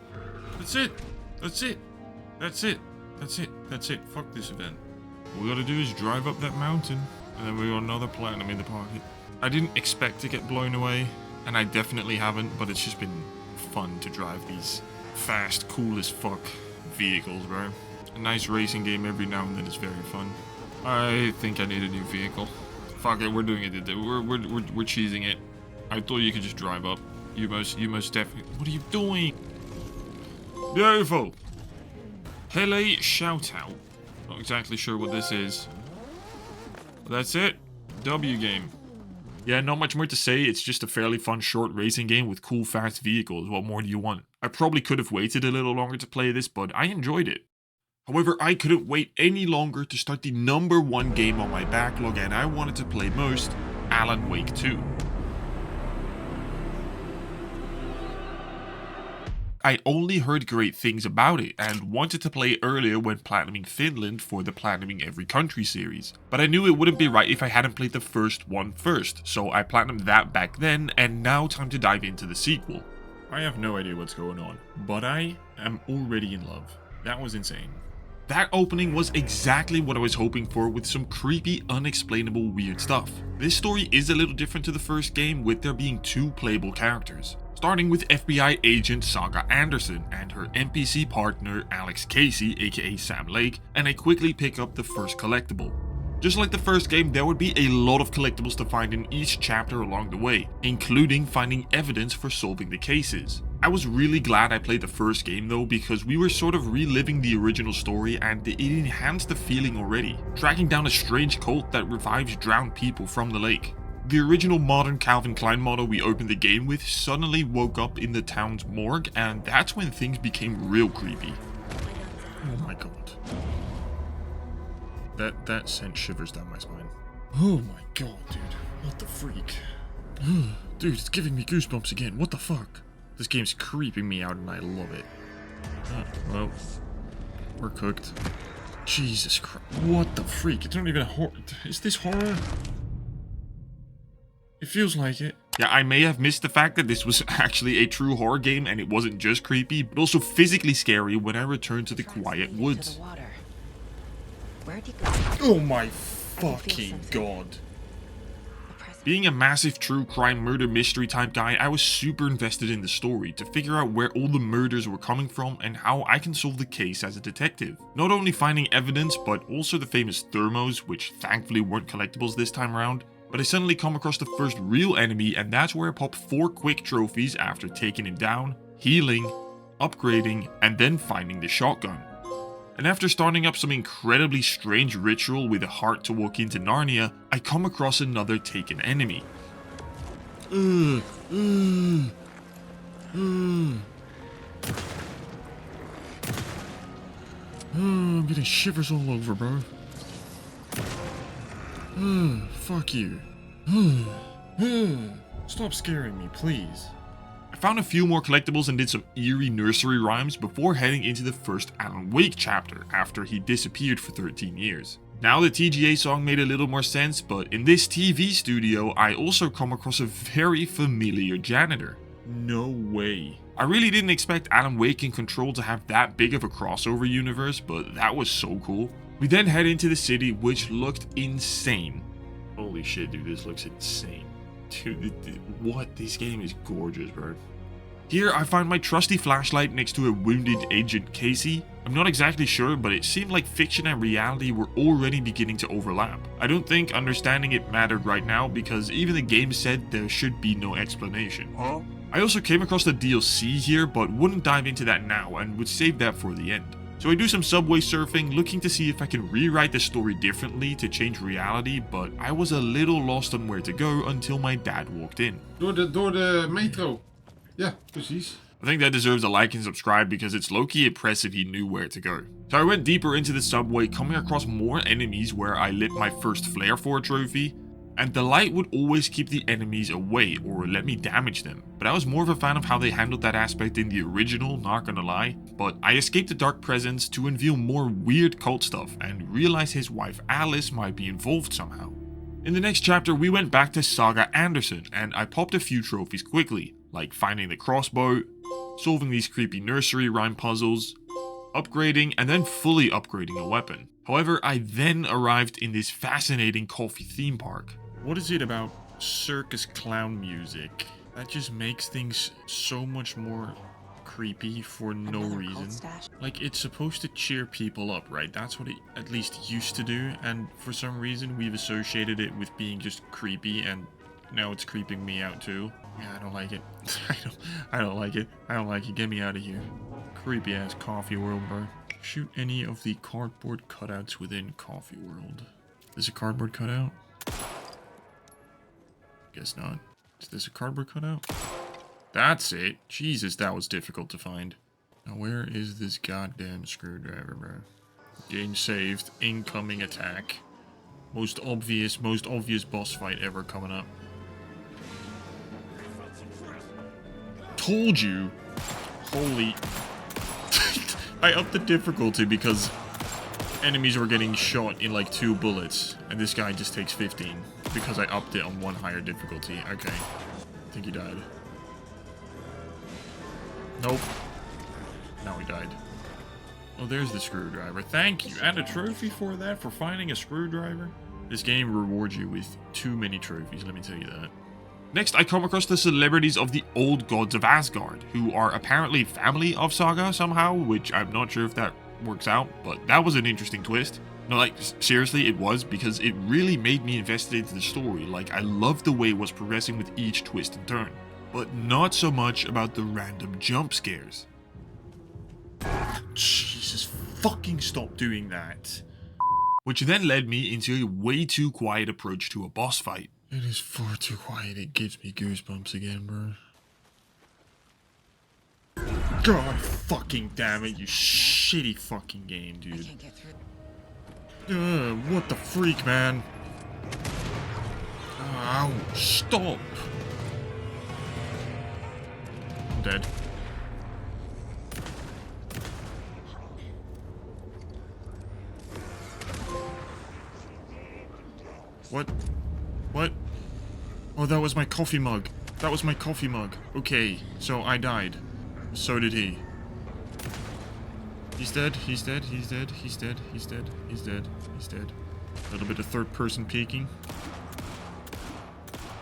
that's it. That's it. That's it. That's it. That's it. Fuck this event. All we gotta do is drive up that mountain, and then we got another platinum in the pocket. I didn't expect to get blown away, and I definitely haven't, but it's just been fun to drive these fast, cool as fuck vehicles, bro. A nice racing game every now and then is very fun. I think I need a new vehicle. Fuck it, we're doing it. We're cheesing it. I thought you could just drive up. You most definitely. What are you doing? Beautiful. Hele shout out. Not exactly sure what this is. But that's it. W game. Yeah, not much more to say. It's just a fairly fun short racing game with cool fast vehicles. What more do you want? I probably could have waited a little longer to play this, but I enjoyed it. However, I couldn't wait any longer to start the #1 game on my backlog, and I wanted to play most, Alan Wake 2. I only heard great things about it and wanted to play earlier when platinuming Finland for the Platinuming Every Country series. But I knew it wouldn't be right if I hadn't played the first one first, so I platinumed that back then, and now time to dive into the sequel. I have no idea what's going on, but I am already in love. That was insane. That opening was exactly what I was hoping for, with some creepy, unexplainable weird stuff. This story is a little different to the first game, with there being 2 playable characters. Starting with FBI agent Saga Anderson and her NPC partner Alex Casey, aka Sam Lake, and I quickly pick up the first collectible. Just like the first game, there would be a lot of collectibles to find in each chapter along the way, including finding evidence for solving the cases. I was really glad I played the first game though, because we were sort of reliving the original story and it enhanced the feeling already, tracking down a strange cult that revives drowned people from the lake. The original modern Calvin Klein model we opened the game with suddenly woke up in the town's morgue, and that's when things became real creepy. Oh my god. That sent shivers down my spine. Oh my god, dude. What the freak? Dude, it's giving me goosebumps again. What the fuck? This game's creeping me out and I love it. Well, we're cooked. Jesus Christ. What the freak? It's not even a horror. Is this horror? It feels like it. Yeah, I may have missed the fact that this was actually a true horror game and it wasn't just creepy, but also physically scary when I returned to the quiet woods. Where'd you go? Oh my I fucking can feel god. The present. Being a massive true crime murder mystery type guy, I was super invested in the story to figure out where all the murders were coming from and how I can solve the case as a detective. Not only finding evidence, but also the famous thermos, which thankfully weren't collectibles this time around. But I suddenly come across the first real enemy, and that's where I pop 4 quick trophies after taking him down, healing, upgrading, and then finding the shotgun. And after starting up some incredibly strange ritual with a heart to walk into Narnia, I come across another taken enemy. I'm getting shivers all over, bro. Fuck you. Stop scaring me, please. I found a few more collectibles and did some eerie nursery rhymes before heading into the first Alan Wake chapter after he disappeared for 13 years. Now the TGA song made a little more sense, but in this TV studio I also come across a very familiar janitor. No way. I really didn't expect Alan Wake and Control to have that big of a crossover universe, but that was so cool. We then head into the city, which looked insane. Holy shit, dude, this looks insane. Dude, what? This game is gorgeous, bro. Here I find my trusty flashlight next to a wounded Agent Casey. I'm not exactly sure, but it seemed like fiction and reality were already beginning to overlap. I don't think understanding it mattered right now because even the game said there should be no explanation. Huh? I also came across the DLC here, but wouldn't dive into that now and would save that for the end. So I do some subway surfing, looking to see if I can rewrite the story differently to change reality, but I was a little lost on where to go until my dad walked in. Door de metro. Ja, precies. I think that deserves a like and subscribe because it's low-key impressive he knew where to go. So I went deeper into the subway, coming across more enemies where I lit my first flare for a trophy, and the light would always keep the enemies away or let me damage them. But I was more of a fan of how they handled that aspect in the original, not gonna lie. But I escaped the dark presence to unveil more weird cult stuff and realize his wife Alice might be involved somehow. In the next chapter we went back to Saga Anderson and I popped a few trophies quickly, like finding the crossbow, solving these creepy nursery rhyme puzzles, upgrading and then fully upgrading a weapon. However, I then arrived in this fascinating coffee theme park. What is it about circus clown music that just makes things so much more creepy for no Another reason? cold stash. Like, it's supposed to cheer people up, right? That's what it at least used to do, and for some reason we've associated it with being just creepy, and now it's creeping me out too. Yeah, I don't like it. I don't like it. I don't like it. Get me out of here. Creepy ass coffee world, bro. Shoot any of the cardboard cutouts within Coffee World. Is a cardboard cutout? Guess not. Is this a cardboard cutout? That's it. Jesus, that was difficult to find. Now where is this goddamn screwdriver, bro? Game saved. Incoming attack. Most obvious boss fight ever coming up. Told you. Holy... I upped the difficulty because enemies were getting shot in like 2 bullets, and this guy just takes 15 because I upped it on 1 higher difficulty. Okay, I think he died. Nope. Now he died. Oh, there's the screwdriver. Thank you, and a trophy for that, for finding a screwdriver. This game rewards you with too many trophies, let me tell you that. Next, I come across the celebrities of the old gods of Asgard, who are apparently family of Saga somehow, which I'm not sure if that works out, but that was an interesting twist. No, like, seriously, it was, because it really made me invested into the story. Like, I loved the way it was progressing with each twist and turn, but not so much about the random jump scares. Jesus, fucking stop doing that. Which then led me into a way too quiet approach to a boss fight. It is far too quiet. It gives me goosebumps again, bro. God fucking damn it, you shitty fucking game, I dude. can't get through. What the freak, man? Ow, stop. I'm dead. What? What? Oh, that was my coffee mug. That was my coffee mug. Okay, so I died. So did he. He's dead, he's dead, he's dead, he's dead, he's dead, he's dead, he's dead. A little bit of third person peeking.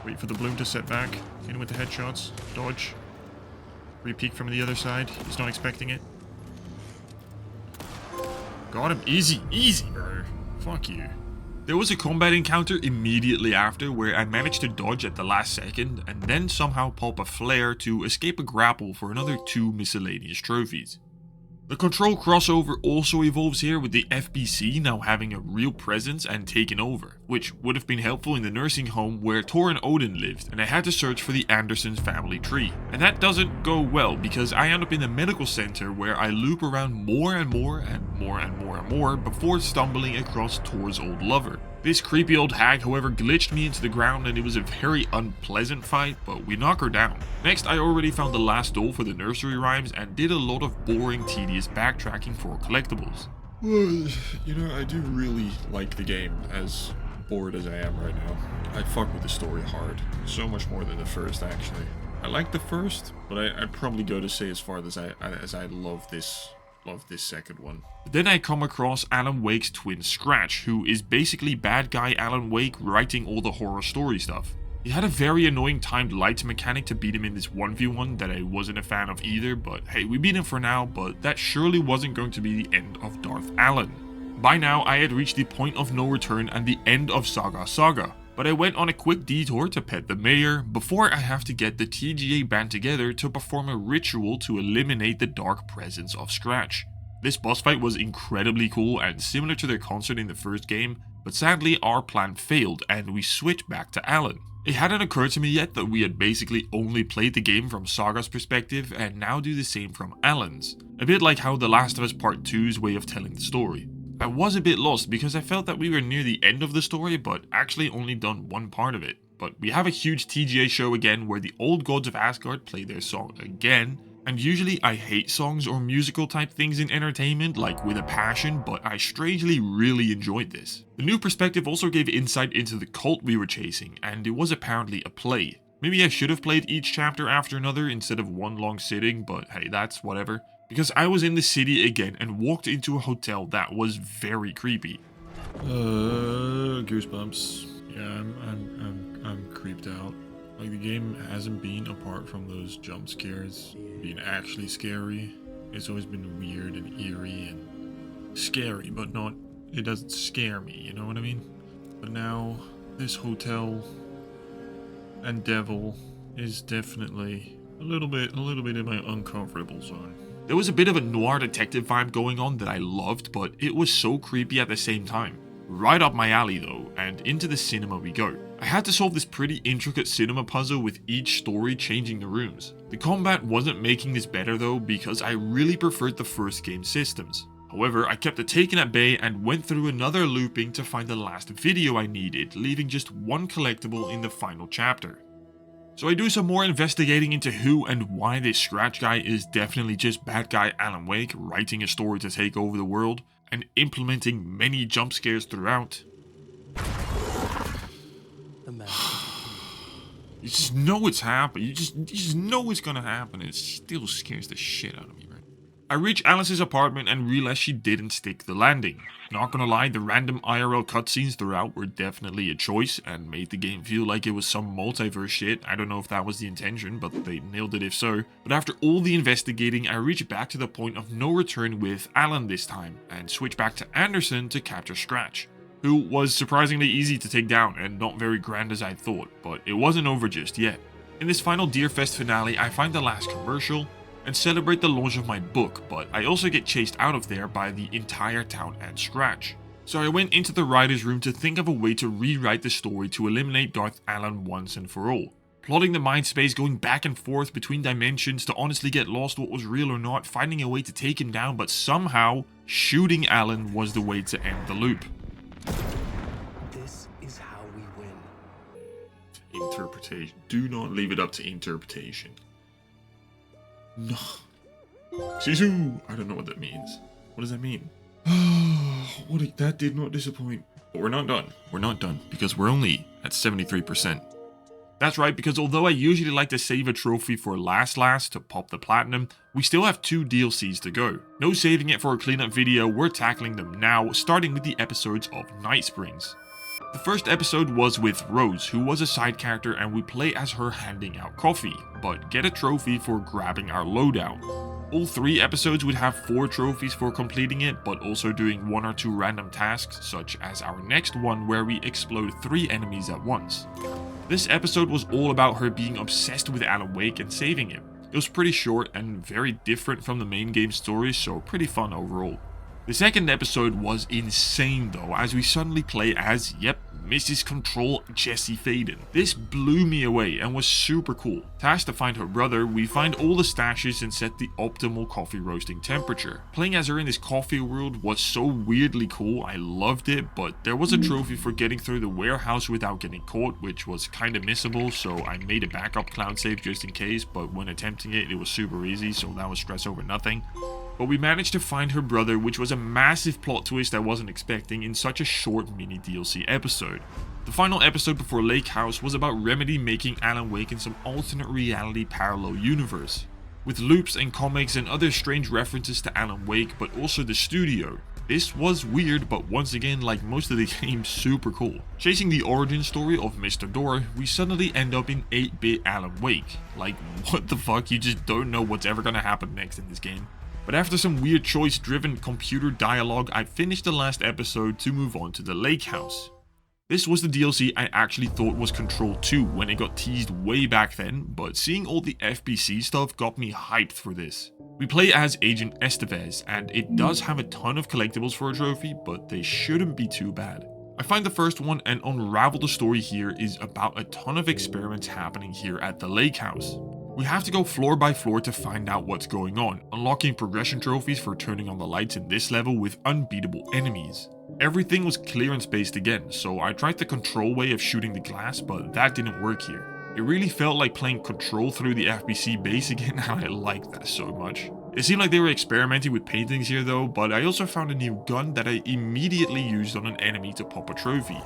Wait for the bloom to set back. In with the headshots. Dodge. Re-peek from the other side. He's not expecting it. Got him. Easy. Easy, bro. Fuck you. There was a combat encounter immediately after where I managed to dodge at the last second and then somehow pop a flare to escape a grapple for another 2 miscellaneous trophies. The control crossover also evolves here with the FBC now having a real presence and taking over, which would have been helpful in the nursing home where Tor and Odin lived, and I had to search for the Andersons family tree. And that doesn't go well because I end up in the medical center where I loop around more and more and more and more and more before stumbling across Tor's old lover. This creepy old hag, however, glitched me into the ground and it was a very unpleasant fight, but we knock her down. Next, I already found the last doll for the nursery rhymes and did a lot of boring, tedious backtracking for collectibles. Well, you know, I do really like the game, as bored as I am right now. I fuck with the story hard. So much more than the first, actually. I like the first, but I'd probably go to say as far as I love this second one. Then I come across Alan Wake's twin Scratch, who is basically bad guy Alan Wake writing all the horror story stuff. He had a very annoying timed lights mechanic to beat him in this 1v1 that I wasn't a fan of either, but hey, we beat him for now, but that surely wasn't going to be the end of Darth Allen. By now, I had reached the point of no return and the end of Saga, but I went on a quick detour to pet the mayor before I have to get the TGA band together to perform a ritual to eliminate the dark presence of Scratch. This boss fight was incredibly cool and similar to their concert in the first game, but sadly our plan failed and we switched back to Alan. It hadn't occurred to me yet that we had basically only played the game from Saga's perspective and now do the same from Alan's, a bit like how The Last of Us Part 2's way of telling the story. I was a bit lost because I felt that we were near the end of the story but actually only done one part of it. But we have a huge TGA show again where the old gods of Asgard play their song again. And usually I hate songs or musical type things in entertainment like with a passion, but I strangely really enjoyed this. The new perspective also gave insight into the cult we were chasing, and it was apparently a play. Maybe I should have played each chapter after another instead of one long sitting, but hey, that's whatever. Because I was in the city again and walked into a hotel that was very creepy. Goosebumps. Yeah, I'm creeped out. Like, the game hasn't been, apart from those jump scares, been actually scary. It's always been weird and eerie and scary, but not, it doesn't scare me, you know what I mean? But now, this hotel and devil is definitely a little bit in my uncomfortable zone. There was a bit of a noir detective vibe going on that I loved, but it was so creepy at the same time. Right up my alley though, and into the cinema we go. I had to solve this pretty intricate cinema puzzle with each story changing the rooms. The combat wasn't making this better though because I really preferred the first game's systems. However, I kept it taken at bay and went through another looping to find the last video I needed, leaving just one collectible in the final chapter. So I do some more investigating into who and why this Scratch guy is definitely just bad guy Alan Wake writing a story to take over the world and implementing many jump scares throughout. You just know it's happening. You just know it's gonna happen. It still scares the shit out of me, right? I reach Alice's apartment and realize she didn't stick the landing. Not gonna lie, the random IRL cutscenes throughout were definitely a choice and made the game feel like it was some multiverse shit. I don't know if that was the intention, but they nailed it if so. But after all the investigating, I reach back to the point of no return with Alan this time and switch back to Anderson to capture Scratch, who was surprisingly easy to take down and not very grand as I thought, but it wasn't over just yet. In this final Deerfest finale, I find the last commercial and celebrate the launch of my book, but I also get chased out of there by the entire town and Scratch. So I went into the writer's room to think of a way to rewrite the story to eliminate Darth Allen once and for all. Plotting the mind space, going back and forth between dimensions to honestly get lost what was real or not, finding a way to take him down, but somehow shooting Alan was the way to end the loop. This is how we win. Interpretation. Do not leave it up to interpretation. No. Sisu! I don't know what that means. What does that mean? That did not disappoint. But we're not done. We're not done because we're only at 73%. That's right, because although I usually like to save a trophy for last to pop the platinum, we still have 2 DLCs to go. No saving it for a cleanup video, we're tackling them now, starting with the episodes of Night Springs. The first episode was with Rose, who was a side character, and we play as her handing out coffee, but get a trophy for grabbing our loadout. All 3 episodes would have 4 trophies for completing it, but also doing 1 or 2 random tasks, such as our next one where we explode 3 enemies at once. This episode was all about her being obsessed with Alan Wake and saving him. It was pretty short and very different from the main game story, so pretty fun overall. The second episode was insane though, as we suddenly play as, yep, Mrs. Control Jessie Faden. This blew me away and was super cool. Tasked to find her brother, we find all the stashes and set the optimal coffee roasting temperature. Playing as her in this coffee world was so weirdly cool, I loved it, but there was a trophy for getting through the warehouse without getting caught, which was kinda missable, so I made a backup cloud save just in case, but when attempting it, it was super easy, so that was stress over nothing. But we managed to find her brother, which was a massive plot twist I wasn't expecting in such a short mini DLC episode. The final episode before Lake House was about Remedy making Alan Wake in some alternate reality parallel universe, with loops and comics and other strange references to Alan Wake, but also the studio. This was weird, but once again, like most of the game, super cool. Chasing the origin story of Mr. Door, we suddenly end up in 8-bit Alan Wake. Like, what the fuck, you just don't know what's ever gonna happen next in this game. But after some weird choice-driven computer dialogue, I finished the last episode to move on to the Lake House. This was the DLC I actually thought was Control 2 when it got teased way back then, but seeing all the FBC stuff got me hyped for this. We play as Agent Estevez, and it does have a ton of collectibles for a trophy, but they shouldn't be too bad. I find the first one and unravel the story here is about a ton of experiments happening here at the Lake House. We have to go floor by floor to find out what's going on, unlocking progression trophies for turning on the lights in this level with unbeatable enemies. Everything was clearance based again, so I tried the control way of shooting the glass, but that didn't work here. It really felt like playing Control through the FBC base again, and I liked that so much. It seemed like they were experimenting with paintings here though, but I also found a new gun that I immediately used on an enemy to pop a trophy.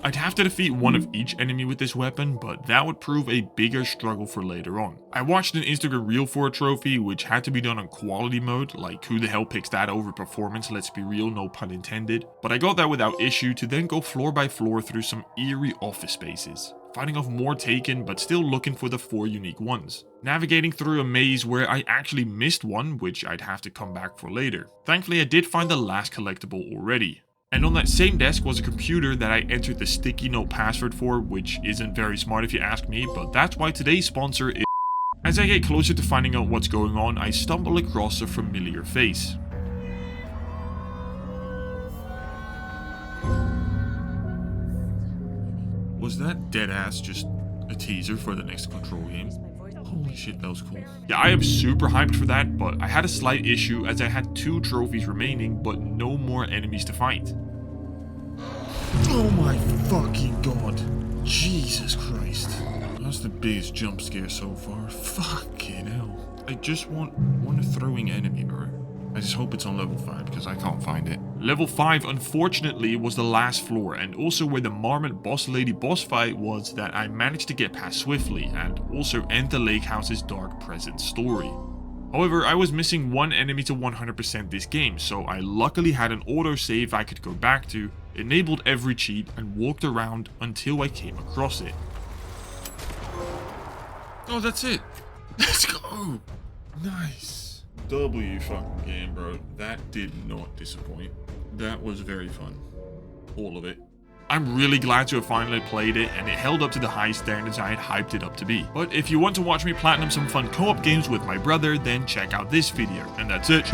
I'd have to defeat one of each enemy with this weapon, but that would prove a bigger struggle for later on. I watched an Instagram reel for a trophy, which had to be done on quality mode, like who the hell picks that over performance, let's be real, no pun intended. But I got that without issue to then go floor by floor through some eerie office spaces, fighting off more taken but still looking for the 4 unique ones. Navigating through a maze where I actually missed one, which I'd have to come back for later. Thankfully I did find the last collectible already. And on that same desk was a computer that I entered the sticky note password for, which isn't very smart if you ask me, but that's why today's sponsor is. As I get closer to finding out what's going on, I stumble across a familiar face. Was that deadass just a teaser for the next Control game? Holy shit, that was cool. Yeah, I am super hyped for that, but I had a slight issue as I had 2 trophies remaining, but no more enemies to fight. Oh my fucking god. Jesus Christ. That's the biggest jump scare so far. Fucking hell. I just want a throwing enemy, bro. I just hope it's on level 5 because I can't find it. Level 5 unfortunately was the last floor, and also where the Marmot boss lady boss fight was that I managed to get past swiftly and also end the Lake House's dark present story. However, I was missing 1 enemy to 100% this game, so I luckily had an autosave I could go back to, enabled every cheat, and walked around until I came across it. Oh, that's it. Let's go. Nice. W fucking game, bro. That did not disappoint. That was very fun. All of it. I'm really glad to have finally played it, and it held up to the high standards I had hyped it up to be. But if you want to watch me platinum some fun co-op games with my brother, then check out this video. And that's it.